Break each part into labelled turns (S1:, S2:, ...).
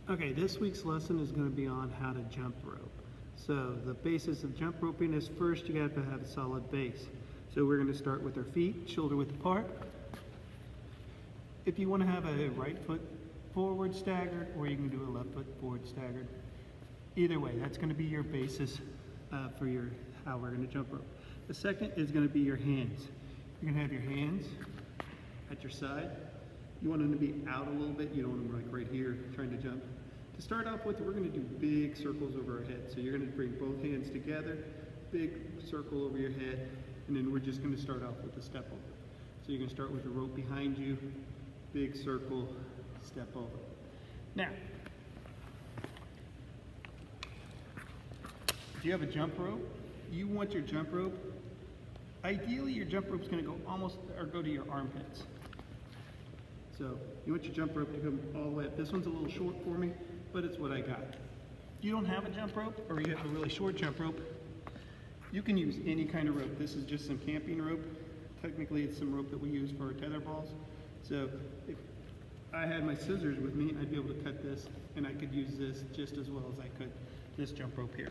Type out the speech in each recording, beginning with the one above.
S1: Okay, this week's lesson is going to be on how to jump rope. So the basis of jump roping is first you have to have a solid base. So we're going to start with our feet shoulder width apart. If you want to have a right foot forward staggered, or you can do a left foot forward staggered. Either way, that's going to be your basis for how we're going to jump rope. The second is going to be your hands. You're going to have your hands at your side. You want them to be out a little bit. You don't want them like right here trying to jump. To start off with, we're going to do big circles over our head. So you're going to bring both hands together, big circle over your head, and then we're just going to start off with a step over. So you're going to start with the rope behind you, big circle, step over. Now, if you have a jump rope, you want your jump rope, ideally your jump rope is going to go almost, or go to your armpits. So you want your jump rope to come all the way up. This one's a little short for me, but it's what I got. If you don't have a jump rope, or you have a really short jump rope, you can use any kind of rope. This is just some camping rope. Technically it's some rope that we use for our tether balls. So if I had my scissors with me, I'd be able to cut this, and I could use this just as well as I could this jump rope here.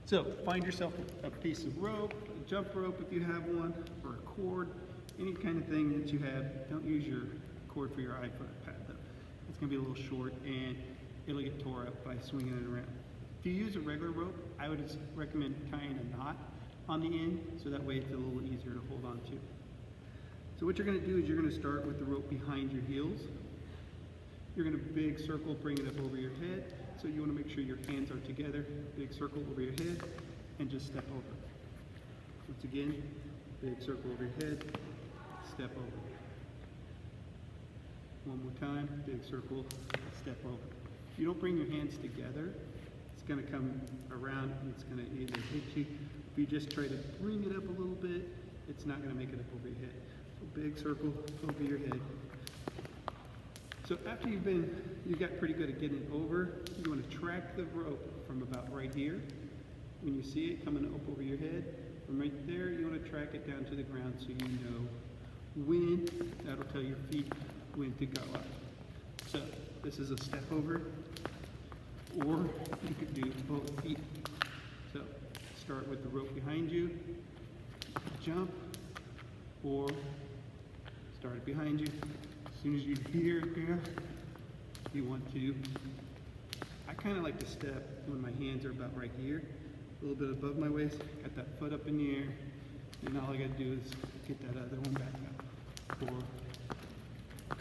S1: So find yourself a piece of rope, a jump rope if you have one, or a cord, any kind of thing that you have. Don't use your cord for your iPad though. It's going to be a little short and it'll get tore up by swinging it around. If you use a regular rope, I would recommend tying a knot on the end so that way it's a little easier to hold on to. So what you're going to do is you're going to start with the rope behind your heels. You're going to big circle, bring it up over your head. So you want to make sure your hands are together, big circle over your head, and just step over. Once again, big circle over your head, step over. One more time, big circle, step over. If you don't bring your hands together, it's going to come around and it's going to either hit you. If you just try to bring it up a little bit, it's not going to make it up over your head. So big circle over your head. So after you got pretty good at getting it over, you want to track the rope from about right here. When you see it coming up over your head, from right there, you want to track it down to the ground so you know when, that'll tell your feet when to go up. So this is a step over, or you could do both feet. So start with the rope behind you, jump, or start it behind you. As soon as you hear it there, you want to, I kind of like to step when my hands are about right here, a little bit above my waist, got that foot up in the air, and all I got to do is get that other one back up. 4.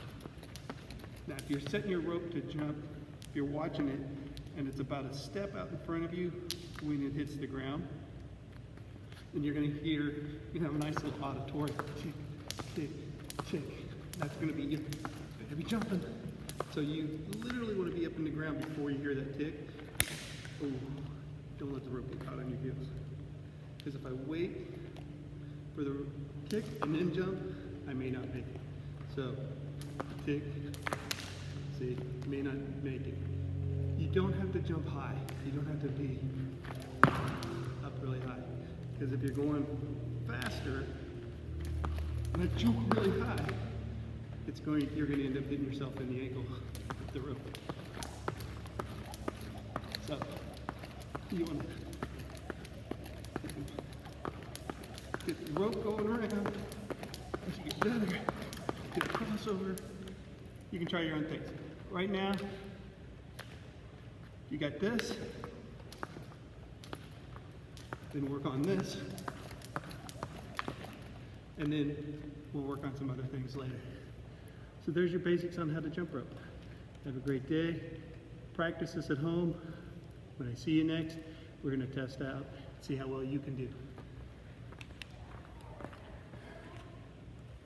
S1: Now if you're setting your rope to jump, if you're watching it, and it's about a step out in front of you when it hits the ground, then you're going to hear, you have a nice little auditory tick, tick, tick. That's going to be, you're going to be jumping. So you literally want to be up in the ground before you hear that tick. Oh, don't let the rope get caught on your heels. Because if I wait for the kick and then jump, I may not make it. So, tick, see, may not make it. You don't have to jump high. You don't have to be up really high. Because if you're going faster, and I jump really high, you're going to end up hitting yourself in the ankle with the rope. So, you want to get the rope going around. As you get better, get a crossover. You can try your own things. Right now, you got this. Then work on this. And then we'll work on some other things later. So there's your basics on how to jump rope. Have a great day. Practice this at home. When I see you next, we're going to test out, see how well you can do.